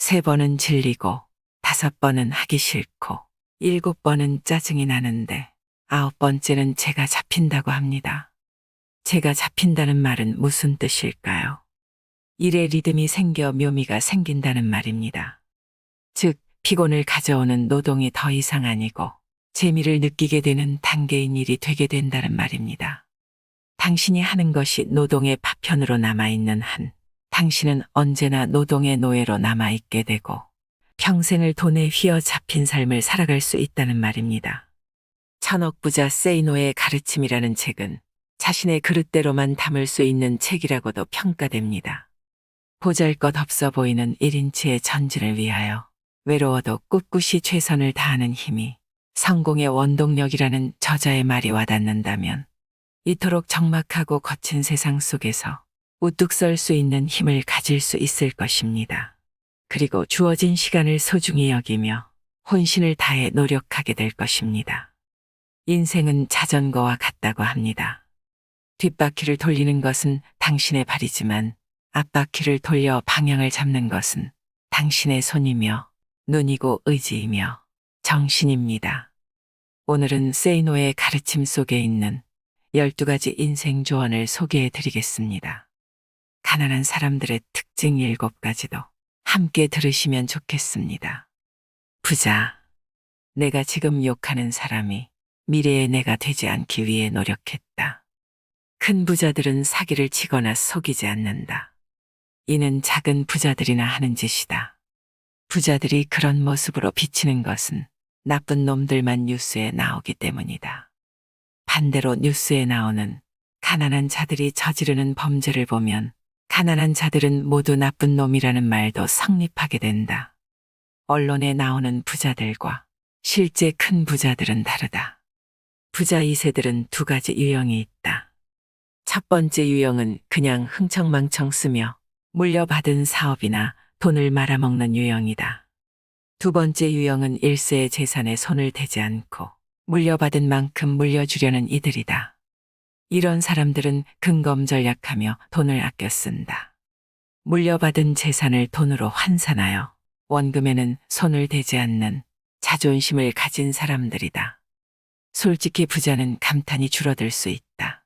3번은 질리고 5번은 하기 싫고 7번은 짜증이 나는데 9번째는 제가 잡힌다고 합니다. 제가 잡힌다는 말은 무슨 뜻일까요? 일에 리듬이 생겨 묘미가 생긴다는 말입니다. 즉, 피곤을 가져오는 노동이 더 이상 아니고 재미를 느끼게 되는 단계인 일이 되게 된다는 말입니다. 당신이 하는 것이 노동의 파편으로 남아있는 한, 당신은 언제나 노동의 노예로 남아있게 되고 평생을 돈에 휘어잡힌 삶을 살아갈 수 있다는 말입니다. 천억 부자 세이노의 가르침이라는 책은 자신의 그릇대로만 담을 수 있는 책이라고도 평가됩니다. 보잘것없어 보이는 1인치의 전진을 위하여 외로워도 꿋꿋이 최선을 다하는 힘이 성공의 원동력이라는 저자의 말이 와닿는다면 이토록 적막하고 거친 세상 속에서 우뚝 설 수 있는 힘을 가질 수 있을 것입니다. 그리고 주어진 시간을 소중히 여기며 혼신을 다해 노력하게 될 것입니다. 인생은 자전거와 같다고 합니다. 뒷바퀴를 돌리는 것은 당신의 발이지만 앞바퀴를 돌려 방향을 잡는 것은 당신의 손이며 눈이고 의지이며 정신입니다. 오늘은 세이노의 가르침 속에 있는 12가지 인생 조언을 소개해 드리겠습니다. 가난한 사람들의 특징 7가지도 함께 들으시면 좋겠습니다. 부자. 내가 지금 욕하는 사람이 미래의 내가 되지 않기 위해 노력했다. 큰 부자들은 사기를 치거나 속이지 않는다. 이는 작은 부자들이나 하는 짓이다. 부자들이 그런 모습으로 비치는 것은 나쁜 놈들만 뉴스에 나오기 때문이다. 반대로 뉴스에 나오는 가난한 자들이 저지르는 범죄를 보면 가난한 자들은 모두 나쁜 놈이라는 말도 성립하게 된다. 언론에 나오는 부자들과 실제 큰 부자들은 다르다. 부자 2세들은 2가지 유형이 있다. 첫 번째 유형은 그냥 흥청망청 쓰며 물려받은 사업이나 돈을 말아먹는 유형이다. 두 번째 유형은 1세의 재산에 손을 대지 않고 물려받은 만큼 물려주려는 이들이다. 이런 사람들은 근검절약하며 돈을 아껴 쓴다. 물려받은 재산을 돈으로 환산하여 원금에는 손을 대지 않는 자존심을 가진 사람들이다. 솔직히 부자는 감탄이 줄어들 수 있다.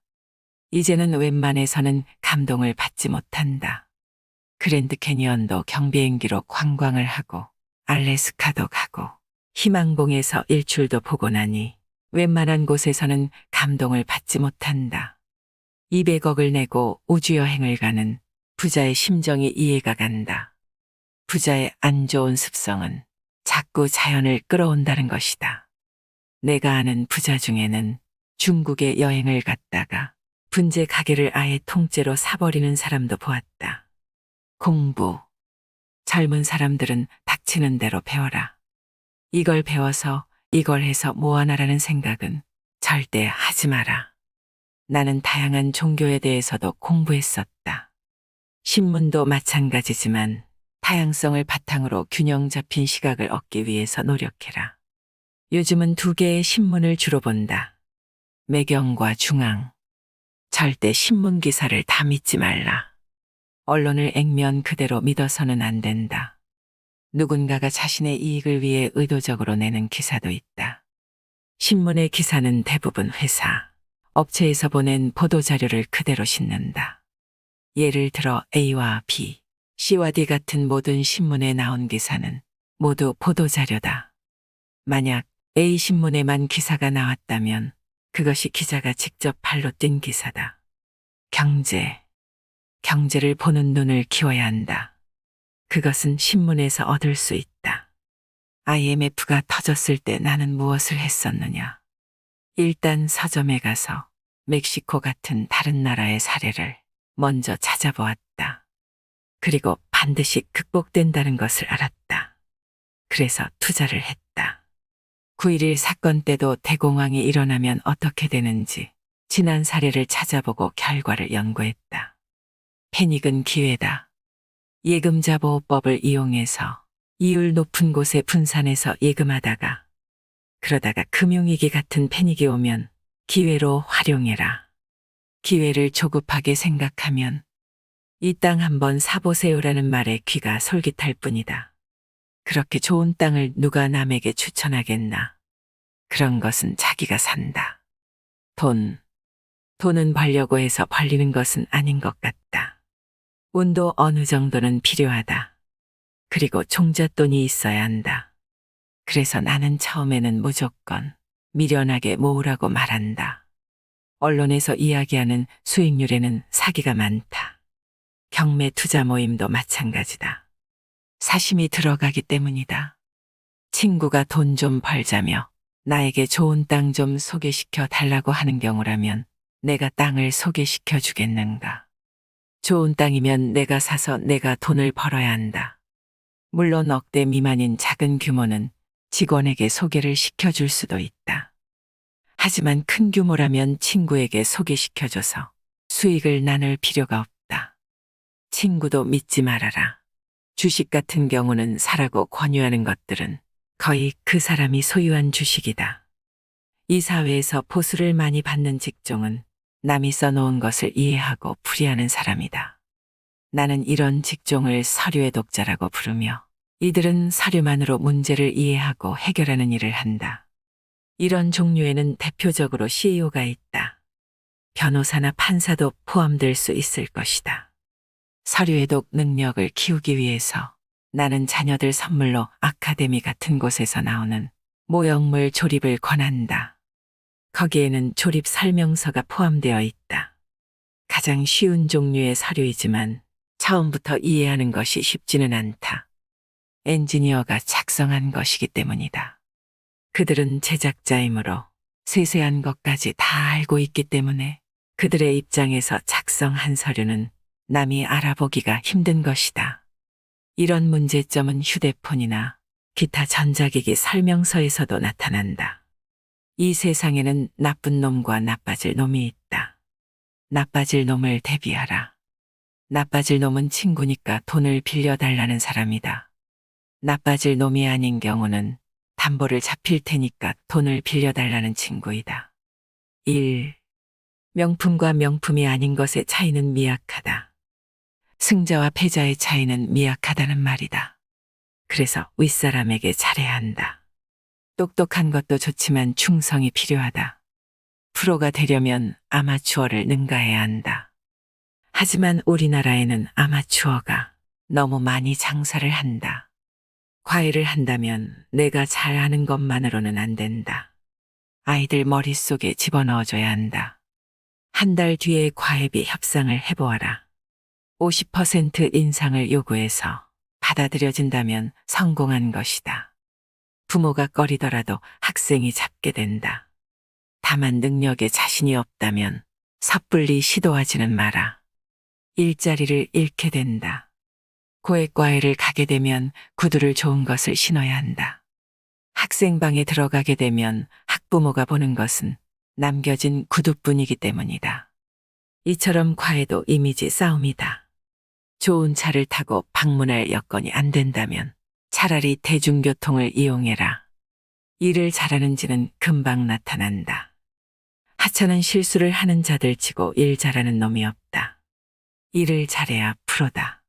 이제는 웬만해서는 감동을 받지 못한다. 그랜드 캐니언도 경비행기로 관광을 하고 알래스카도 가고 희망봉에서 일출도 보고 나니 웬만한 곳에서는 감동을 받지 못한다. 200억을 내고 우주여행을 가는 부자의 심정이 이해가 간다. 부자의 안 좋은 습성은 자꾸 자연을 끌어온다는 것이다. 내가 아는 부자 중에는 중국에 여행을 갔다가 분재 가게를 아예 통째로 사버리는 사람도 보았다. 공부. 젊은 사람들은 닥치는 대로 배워라. 이걸 배워서 이걸 해서 뭐하나라는 생각은 절대 하지 마라. 나는 다양한 종교에 대해서도 공부했었다. 신문도 마찬가지지만 다양성을 바탕으로 균형 잡힌 시각을 얻기 위해서 노력해라. 요즘은 2개의 신문을 주로 본다. 매경과 중앙. 절대 신문 기사를 다 믿지 말라. 언론을 액면 그대로 믿어서는 안 된다. 누군가가 자신의 이익을 위해 의도적으로 내는 기사도 있다. 신문의 기사는 대부분 회사, 업체에서 보낸 보도자료를 그대로 싣는다. 예를 들어 A와 B, C와 D 같은 모든 신문에 나온 기사는 모두 보도자료다. 만약 A 신문에만 기사가 나왔다면 그것이 기자가 직접 발로 뛴 기사다. 경제. 경제를 보는 눈을 키워야 한다. 그것은 신문에서 얻을 수 있다. IMF가 터졌을 때 나는 무엇을 했었느냐? 일단 서점에 가서 멕시코 같은 다른 나라의 사례를 먼저 찾아보았다. 그리고 반드시 극복된다는 것을 알았다. 그래서 투자를 했다. 9.11 사건 때도 대공황이 일어나면 어떻게 되는지 지난 사례를 찾아보고 결과를 연구했다. 패닉은 기회다. 예금자 보호법을 이용해서 이율 높은 곳에 분산해서 예금하다가 그러다가 금융위기 같은 패닉이 오면 기회로 활용해라. 기회를 조급하게 생각하면 이 땅 한번 사보세요라는 말에 귀가 솔깃할 뿐이다. 그렇게 좋은 땅을 누가 남에게 추천하겠나. 그런 것은 자기가 산다. 돈은 벌려고 해서 벌리는 것은 아닌 것 같다. 운도 어느 정도는 필요하다. 그리고 종잣돈이 있어야 한다. 그래서 나는 처음에는 무조건 미련하게 모으라고 말한다. 언론에서 이야기하는 수익률에는 사기가 많다. 경매 투자 모임도 마찬가지다. 사심이 들어가기 때문이다. 친구가 돈 좀 벌자며 나에게 좋은 땅 좀 소개시켜 달라고 하는 경우라면 내가 땅을 소개시켜 주겠는가. 좋은 땅이면 내가 사서 내가 돈을 벌어야 한다. 물론 억대 미만인 작은 규모는 직원에게 소개를 시켜줄 수도 있다. 하지만 큰 규모라면 친구에게 소개시켜줘서 수익을 나눌 필요가 없다. 친구도 믿지 말아라. 주식 같은 경우는 사라고 권유하는 것들은 거의 그 사람이 소유한 주식이다. 이 사회에서 보수를 많이 받는 직종은 남이 써놓은 것을 이해하고 풀이하는 사람이다. 나는 이런 직종을 서류의 독자라고 부르며 이들은 서류만으로 문제를 이해하고 해결하는 일을 한다. 이런 종류에는 대표적으로 CEO가 있다. 변호사나 판사도 포함될 수 있을 것이다. 서류해독 능력을 키우기 위해서 나는 자녀들 선물로 아카데미 같은 곳에서 나오는 모형물 조립을 권한다. 거기에는 조립 설명서가 포함되어 있다. 가장 쉬운 종류의 서류이지만 처음부터 이해하는 것이 쉽지는 않다. 엔지니어가 작성한 것이기 때문이다. 그들은 제작자이므로 세세한 것까지 다 알고 있기 때문에 그들의 입장에서 작성한 서류는 남이 알아보기가 힘든 것이다. 이런 문제점은 휴대폰이나 기타 전자기기 설명서에서도 나타난다. 이 세상에는 나쁜 놈과 나빠질 놈이 있다. 나빠질 놈을 대비하라. 나빠질 놈은 친구니까 돈을 빌려달라는 사람이다. 나빠질 놈이 아닌 경우는 담보를 잡힐 테니까 돈을 빌려달라는 친구이다. 1. 명품과 명품이 아닌 것의 차이는 미약하다. 승자와 패자의 차이는 미약하다는 말이다. 그래서 윗사람에게 잘해야 한다. 똑똑한 것도 좋지만 충성이 필요하다. 프로가 되려면 아마추어를 능가해야 한다. 하지만 우리나라에는 아마추어가 너무 많이 장사를 한다. 과외를 한다면 내가 잘 아는 것만으로는 안 된다. 아이들 머릿속에 집어넣어줘야 한다. 한 달 뒤에 과외비 협상을 해보아라. 50% 인상을 요구해서 받아들여진다면 성공한 것이다. 부모가 꺼리더라도 학생이 잡게 된다. 다만 능력에 자신이 없다면 섣불리 시도하지는 마라. 일자리를 잃게 된다. 고액과외를 가게 되면 구두를 좋은 것을 신어야 한다. 학생방에 들어가게 되면 학부모가 보는 것은 남겨진 구두뿐이기 때문이다. 이처럼 과외도 이미지 싸움이다. 좋은 차를 타고 방문할 여건이 안 된다면 차라리 대중교통을 이용해라. 일을 잘하는지는 금방 나타난다. 하찮은 실수를 하는 자들 치고 일 잘하는 놈이 없다. 일을 잘해야 프로다.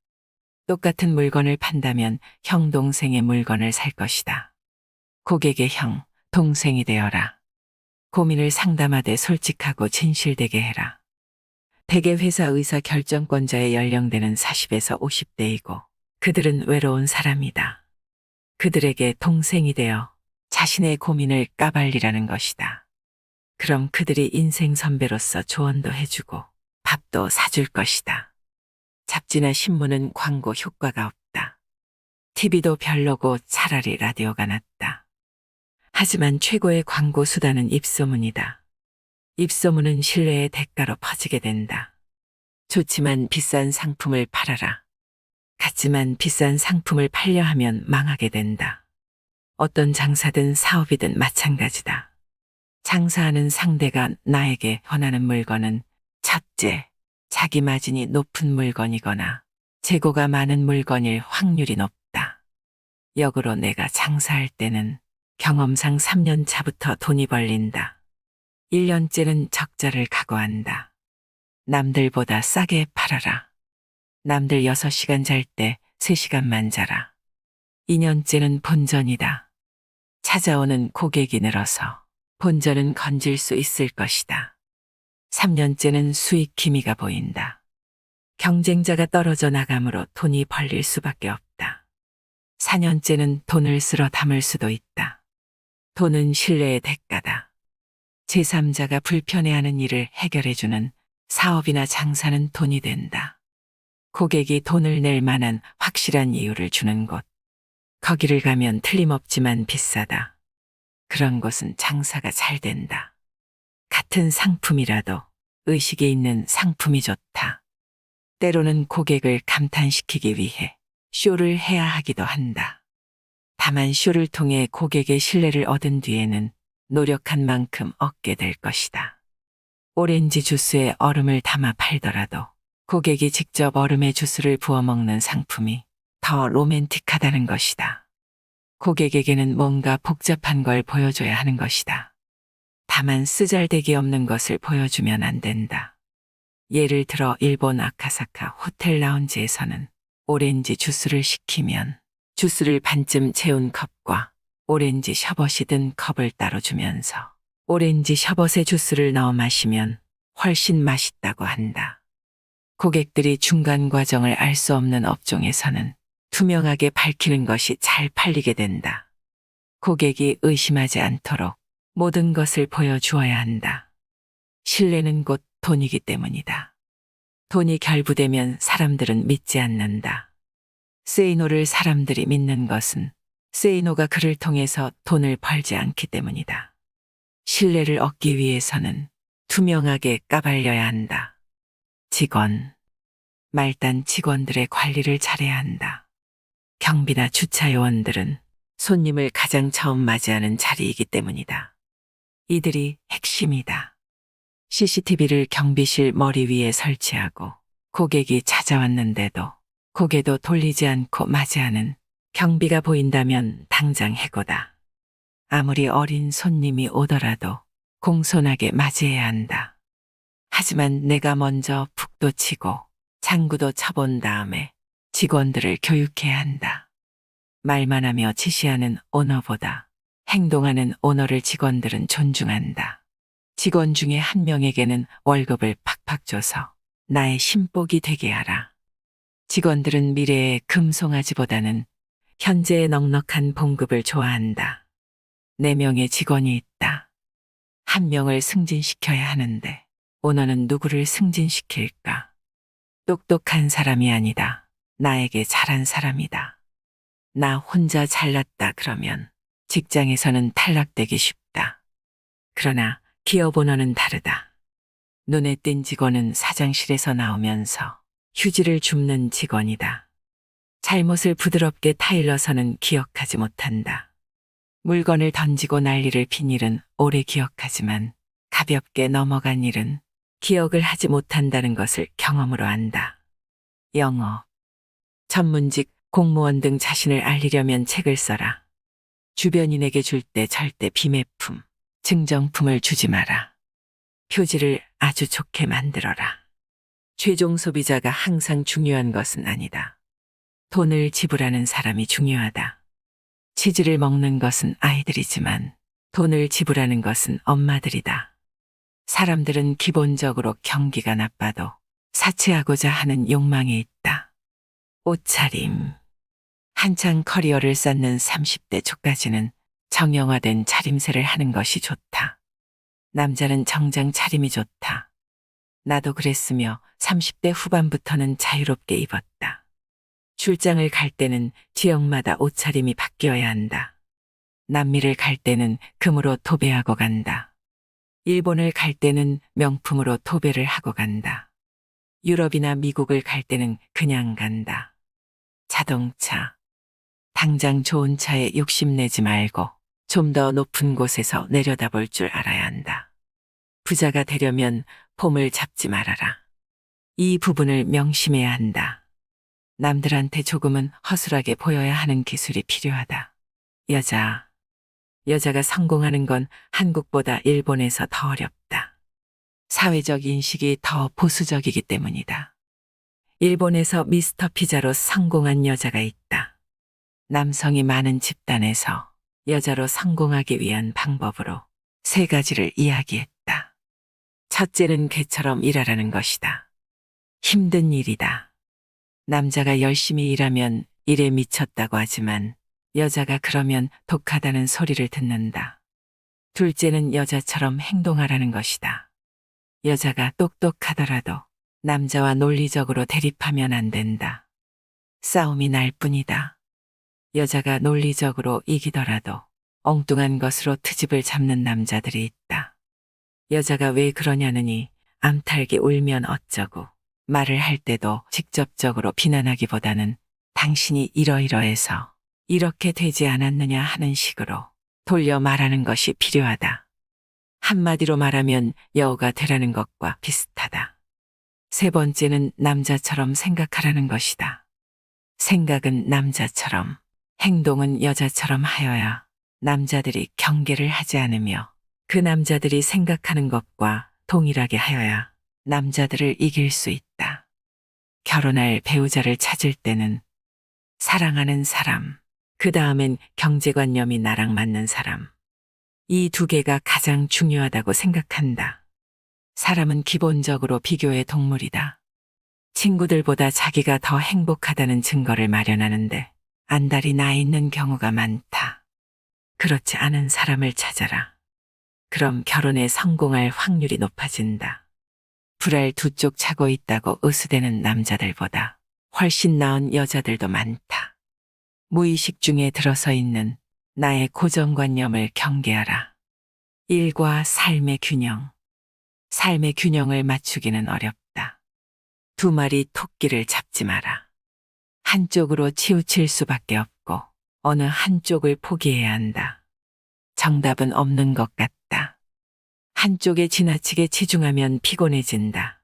똑같은 물건을 판다면 형 동생의 물건을 살 것이다. 고객의 형, 동생이 되어라. 고민을 상담하되 솔직하고 진실되게 해라. 대개 회사 의사 결정권자의 연령대는 40에서 50대이고 그들은 외로운 사람이다. 그들에게 동생이 되어 자신의 고민을 까발리라는 것이다. 그럼 그들이 인생 선배로서 조언도 해주고 밥도 사줄 것이다. 잡지나 신문은 광고 효과가 없다. TV도 별로고 차라리 라디오가 낫다. 하지만 최고의 광고 수단은 입소문이다. 입소문은 신뢰의 대가로 퍼지게 된다. 좋지만 비싼 상품을 팔아라. 같지만 비싼 상품을 팔려 하면 망하게 된다. 어떤 장사든 사업이든 마찬가지다. 장사하는 상대가 나에게 권하는 물건은 첫째, 자기 마진이 높은 물건이거나 재고가 많은 물건일 확률이 높다. 역으로 내가 장사할 때는 경험상 3년 차부터 돈이 벌린다. 1년째는 적자를 각오한다. 남들보다 싸게 팔아라. 남들 6시간 잘 때 3시간만 자라. 2년째는 본전이다. 찾아오는 고객이 늘어서 본전은 건질 수 있을 것이다. 3년째는 수익 기미가 보인다. 경쟁자가 떨어져 나가므로 돈이 벌릴 수밖에 없다. 4년째는 돈을 쓸어 담을 수도 있다. 돈은 신뢰의 대가다. 제3자가 불편해하는 일을 해결해주는 사업이나 장사는 돈이 된다. 고객이 돈을 낼 만한 확실한 이유를 주는 곳. 거기를 가면 틀림없지만 비싸다. 그런 곳은 장사가 잘 된다. 같은 상품이라도 의식이 있는 상품이 좋다. 때로는 고객을 감탄시키기 위해 쇼를 해야 하기도 한다. 다만 쇼를 통해 고객의 신뢰를 얻은 뒤에는 노력한 만큼 얻게 될 것이다. 오렌지 주스에 얼음을 담아 팔더라도 고객이 직접 얼음에 주스를 부어 먹는 상품이 더 로맨틱하다는 것이다. 고객에게는 뭔가 복잡한 걸 보여줘야 하는 것이다. 다만 쓰잘데기 없는 것을 보여주면 안 된다. 예를 들어 일본 아카사카 호텔 라운지에서는 오렌지 주스를 시키면 주스를 반쯤 채운 컵과 오렌지 셔벗이 든 컵을 따로 주면서 오렌지 셔벗에 주스를 넣어 마시면 훨씬 맛있다고 한다. 고객들이 중간 과정을 알 수 없는 업종에서는 투명하게 밝히는 것이 잘 팔리게 된다. 고객이 의심하지 않도록 모든 것을 보여주어야 한다. 신뢰는 곧 돈이기 때문이다. 돈이 결부되면 사람들은 믿지 않는다. 세이노를 사람들이 믿는 것은 세이노가 그를 통해서 돈을 벌지 않기 때문이다. 신뢰를 얻기 위해서는 투명하게 까발려야 한다. 직원, 말단 직원들의 관리를 잘해야 한다. 경비나 주차 요원들은 손님을 가장 처음 맞이하는 자리이기 때문이다. 이들이 핵심이다. CCTV를 경비실 머리 위에 설치하고 고객이 찾아왔는데도 고개도 돌리지 않고 맞이하는 경비가 보인다면 당장 해고다. 아무리 어린 손님이 오더라도 공손하게 맞이해야 한다. 하지만 내가 먼저 북도 치고 장구도 쳐본 다음에 직원들을 교육해야 한다. 말만 하며 지시하는 오너보다 행동하는 오너를 직원들은 존중한다. 직원 중에 한 명에게는 월급을 팍팍 줘서 나의 신복이 되게 하라. 직원들은 미래의 금송아지보다는 현재의 넉넉한 봉급을 좋아한다. 4명의 직원이 있다. 1명을 승진시켜야 하는데 오너는 누구를 승진시킬까? 똑똑한 사람이 아니다. 나에게 잘한 사람이다. 나 혼자 잘났다 그러면 직장에서는 탈락되기 쉽다. 그러나 기업 오너는 다르다. 눈에 띈 직원은 사장실에서 나오면서 휴지를 줍는 직원이다. 잘못을 부드럽게 타일러서는 기억하지 못한다. 물건을 던지고 난리를 핀 일은 오래 기억하지만 가볍게 넘어간 일은 기억을 하지 못한다는 것을 경험으로 안다. 영어, 전문직, 공무원 등 자신을 알리려면 책을 써라. 주변인에게 줄 때 절대 비매품, 증정품을 주지 마라. 표지를 아주 좋게 만들어라. 최종 소비자가 항상 중요한 것은 아니다. 돈을 지불하는 사람이 중요하다. 치즈를 먹는 것은 아이들이지만 돈을 지불하는 것은 엄마들이다. 사람들은 기본적으로 경기가 나빠도 사치하고자 하는 욕망이 있다. 옷차림. 한창 커리어를 쌓는 30대 초까지는 정형화된 차림새를 하는 것이 좋다. 남자는 정장 차림이 좋다. 나도 그랬으며 30대 후반부터는 자유롭게 입었다. 출장을 갈 때는 지역마다 옷차림이 바뀌어야 한다. 남미를 갈 때는 금으로 도배하고 간다. 일본을 갈 때는 명품으로 도배를 하고 간다. 유럽이나 미국을 갈 때는 그냥 간다. 자동차. 당장 좋은 차에 욕심내지 말고 좀 더 높은 곳에서 내려다볼 줄 알아야 한다. 부자가 되려면 폼을 잡지 말아라. 이 부분을 명심해야 한다. 남들한테 조금은 허술하게 보여야 하는 기술이 필요하다. 여자가 성공하는 건 한국보다 일본에서 더 어렵다. 사회적 인식이 더 보수적이기 때문이다. 일본에서 미스터 피자로 성공한 여자가 있다. 남성이 많은 집단에서 여자로 성공하기 위한 방법으로 세 가지를 이야기했다. 첫째는 개처럼 일하라는 것이다. 힘든 일이다. 남자가 열심히 일하면 일에 미쳤다고 하지만 여자가 그러면 독하다는 소리를 듣는다. 둘째는 여자처럼 행동하라는 것이다. 여자가 똑똑하더라도 남자와 논리적으로 대립하면 안 된다. 싸움이 날 뿐이다. 여자가 논리적으로 이기더라도 엉뚱한 것으로 트집을 잡는 남자들이 있다. 여자가 왜 그러냐느니 암탉이 울면 어쩌고 말을 할 때도 직접적으로 비난하기보다는 당신이 이러이러해서 이렇게 되지 않았느냐 하는 식으로 돌려 말하는 것이 필요하다. 한마디로 말하면 여우가 되라는 것과 비슷하다. 세 번째는 남자처럼 생각하라는 것이다. 생각은 남자처럼, 행동은 여자처럼 하여야 남자들이 경계를 하지 않으며 그 남자들이 생각하는 것과 동일하게 하여야 남자들을 이길 수 있다. 결혼할 배우자를 찾을 때는 사랑하는 사람, 그 다음엔 경제관념이 나랑 맞는 사람. 이 두 개가 가장 중요하다고 생각한다. 사람은 기본적으로 비교의 동물이다. 친구들보다 자기가 더 행복하다는 증거를 마련하는데 안달이 나 있는 경우가 많다. 그렇지 않은 사람을 찾아라. 그럼 결혼에 성공할 확률이 높아진다. 불알 두 쪽 차고 있다고 으스대는 남자들보다 훨씬 나은 여자들도 많다. 무의식 중에 들어서 있는 나의 고정관념을 경계하라. 일과 삶의 균형. 삶의 균형을 맞추기는 어렵다. 두 마리 토끼를 잡지 마라. 한쪽으로 치우칠 수밖에 없고 어느 한쪽을 포기해야 한다. 정답은 없는 것 같다. 한쪽에 지나치게 치중하면 피곤해진다.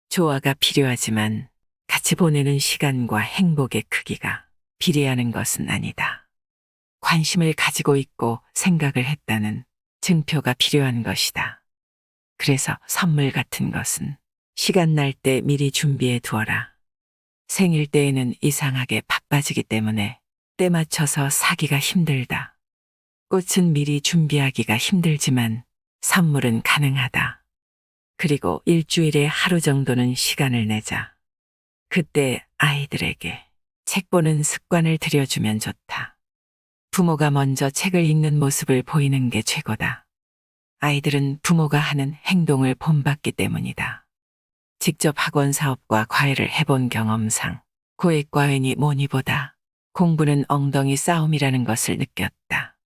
조화가 필요하지만 같이 보내는 시간과 행복의 크기가 비례하는 것은 아니다. 관심을 가지고 있고 생각을 했다는 증표가 필요한 것이다. 그래서 선물 같은 것은 시간 날 때 미리 준비해 두어라. 생일 때에는 이상하게 바빠지기 때문에 때 맞춰서 사기가 힘들다. 꽃은 미리 준비하기가 힘들지만 선물은 가능하다. 그리고 일주일에 하루 정도는 시간을 내자. 그때 아이들에게 책 보는 습관을 들여주면 좋다. 부모가 먼저 책을 읽는 모습을 보이는 게 최고다. 아이들은 부모가 하는 행동을 본받기 때문이다. 직접 학원 사업과 과외를 해본 경험상 고액과외니 뭐니보다 공부는 엉덩이 싸움이라는 것을 느꼈다.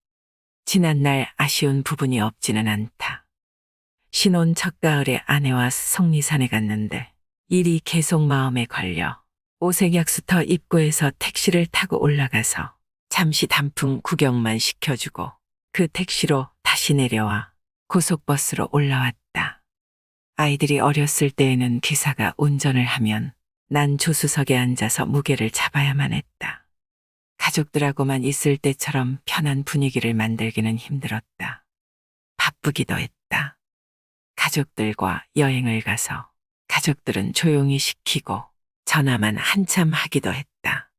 지난날 아쉬운 부분이 없지는 않다. 신혼 첫가을에 아내와 속리산에 갔는데 일이 계속 마음에 걸려 오색약수터 입구에서 택시를 타고 올라가서 잠시 단풍 구경만 시켜주고 그 택시로 다시 내려와 고속버스로 올라왔다. 아이들이 어렸을 때에는 기사가 운전을 하면 난 조수석에 앉아서 무게를 잡아야만 했다. 가족들하고만 있을 때처럼 편한 분위기를 만들기는 힘들었다. 바쁘기도 했다. 가족들과 여행을 가서 가족들은 조용히 시키고 전화만 한참 하기도 했다.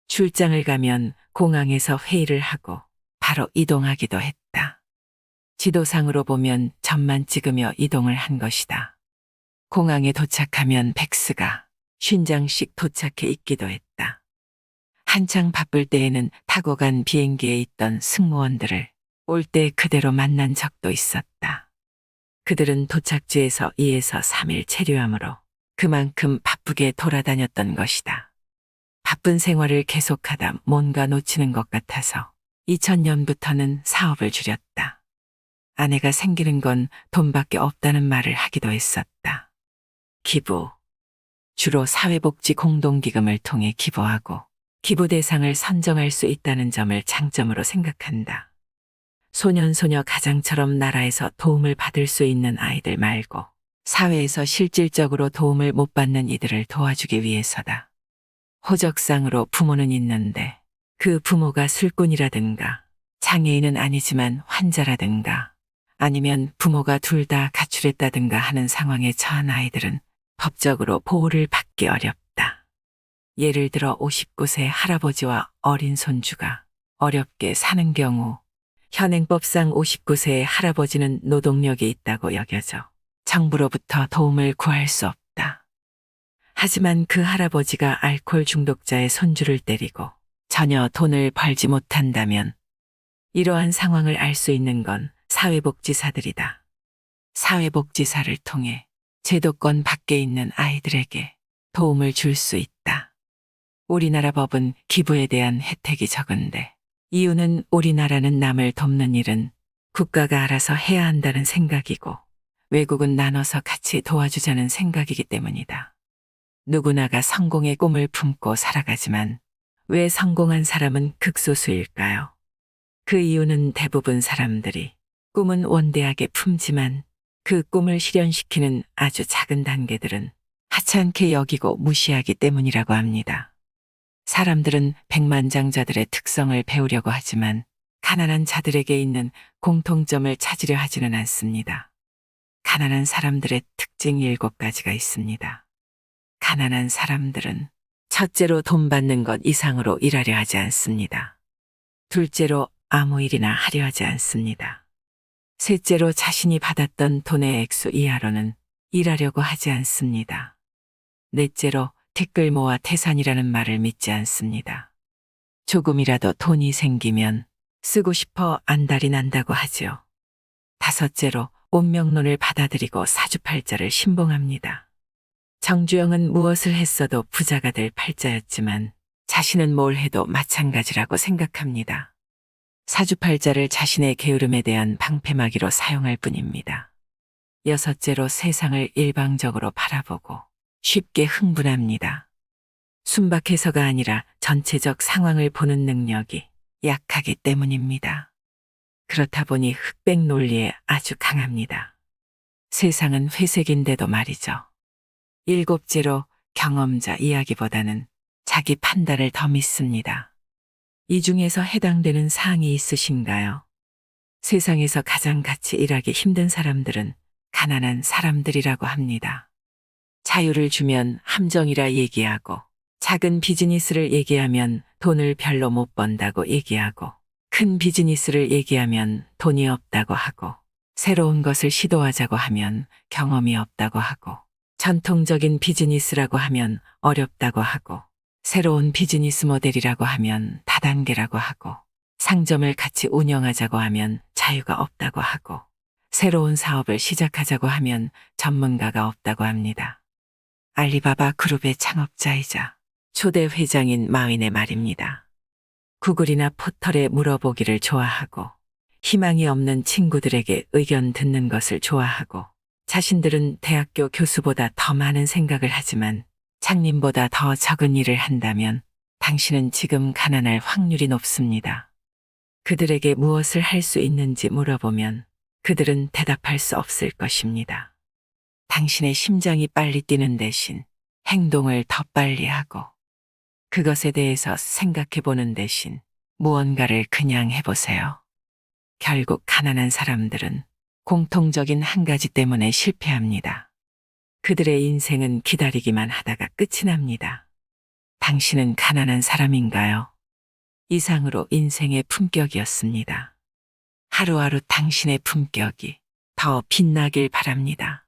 출장을 가면 공항에서 회의를 하고 바로 이동하기도 했다. 지도상으로 보면 점만 찍으며 이동을 한 것이다. 공항에 도착하면 백스가 50장씩 도착해 있기도 했다. 한창 바쁠 때에는 타고 간 비행기에 있던 승무원들을 올 때 그대로 만난 적도 있었다. 그들은 도착지에서 2에서 3일 체류하므로 그만큼 바쁘게 돌아다녔던 것이다. 바쁜 생활을 계속하다 뭔가 놓치는 것 같아서 2000년부터는 사업을 줄였다. 아내가 생기는 건 돈밖에 없다는 말을 하기도 했었다. 기부. 주로 사회복지 공동기금을 통해 기부하고 기부 대상을 선정할 수 있다는 점을 장점으로 생각한다. 소년소녀 가장처럼 나라에서 도움을 받을 수 있는 아이들 말고 사회에서 실질적으로 도움을 못 받는 이들을 도와주기 위해서다. 호적상으로 부모는 있는데 그 부모가 술꾼이라든가 장애인은 아니지만 환자라든가 아니면 부모가 둘 다 가출했다든가 하는 상황에 처한 아이들은 법적으로 보호를 받기 어렵다. 예를 들어 59세 할아버지와 어린 손주가 어렵게 사는 경우 현행법상 59세의 할아버지는 노동력이 있다고 여겨져 정부로부터 도움을 구할 수 없다. 하지만 그 할아버지가 알코올 중독자의 손주를 때리고 전혀 돈을 벌지 못한다면 이러한 상황을 알 수 있는 건 사회복지사들이다. 사회복지사를 통해 제도권 밖에 있는 아이들에게 도움을 줄 수 있다. 우리나라 법은 기부에 대한 혜택이 적은데 이유는 우리나라는 남을 돕는 일은 국가가 알아서 해야 한다는 생각이고 외국은 나눠서 같이 도와주자는 생각이기 때문이다. 누구나가 성공의 꿈을 품고 살아가지만 왜 성공한 사람은 극소수일까요? 그 이유는 대부분 사람들이 꿈은 원대하게 품지만 그 꿈을 실현시키는 아주 작은 단계들은 하찮게 여기고 무시하기 때문이라고 합니다. 사람들은 백만장자들의 특성을 배우려고 하지만 가난한 자들에게 있는 공통점을 찾으려 하지는 않습니다. 가난한 사람들의 특징 7가지가 있습니다. 가난한 사람들은 첫째로 돈 받는 것 이상으로 일하려 하지 않습니다. 둘째로 아무 일이나 하려 하지 않습니다. 셋째로 자신이 받았던 돈의 액수 이하로는 일하려고 하지 않습니다. 넷째로 티끌 모아 태산이라는 말을 믿지 않습니다. 조금이라도 돈이 생기면 쓰고 싶어 안달이 난다고 하지요. 다섯째로 운명론을 받아들이고 사주팔자를 신봉합니다. 정주영은 무엇을 했어도 부자가 될 팔자였지만 자신은 뭘 해도 마찬가지라고 생각합니다. 사주팔자를 자신의 게으름에 대한 방패막이로 사용할 뿐입니다. 여섯째로 세상을 일방적으로 바라보고 쉽게 흥분합니다. 순박해서가 아니라 전체적 상황을 보는 능력이 약하기 때문입니다. 그렇다 보니 흑백 논리에 아주 강합니다. 세상은 회색인데도 말이죠. 일곱째로 경험자 이야기보다는 자기 판단을 더 믿습니다. 이 중에서 해당되는 사항이 있으신가요? 세상에서 가장 같이 일하기 힘든 사람들은 가난한 사람들이라고 합니다. 자유를 주면 함정이라 얘기하고 작은 비즈니스를 얘기하면 돈을 별로 못 번다고 얘기하고 큰 비즈니스를 얘기하면 돈이 없다고 하고 새로운 것을 시도하자고 하면 경험이 없다고 하고 전통적인 비즈니스라고 하면 어렵다고 하고 새로운 비즈니스 모델이라고 하면 다단계라고 하고 상점을 같이 운영하자고 하면 자유가 없다고 하고 새로운 사업을 시작하자고 하면 전문가가 없다고 합니다. 알리바바 그룹의 창업자이자 초대 회장인 마윈의 말입니다. 구글이나 포털에 물어보기를 좋아하고 희망이 없는 친구들에게 의견 듣는 것을 좋아하고 자신들은 대학교 교수보다 더 많은 생각을 하지만 장님보다 더 적은 일을 한다면 당신은 지금 가난할 확률이 높습니다. 그들에게 무엇을 할 수 있는지 물어보면 그들은 대답할 수 없을 것입니다. 당신의 심장이 빨리 뛰는 대신 행동을 더 빨리 하고 그것에 대해서 생각해 보는 대신 무언가를 그냥 해보세요. 결국 가난한 사람들은 공통적인 한 가지 때문에 실패합니다. 그들의 인생은 기다리기만 하다가 끝이 납니다. 당신은 가난한 사람인가요? 이상으로 인생의 품격이었습니다. 하루하루 당신의 품격이 더 빛나길 바랍니다.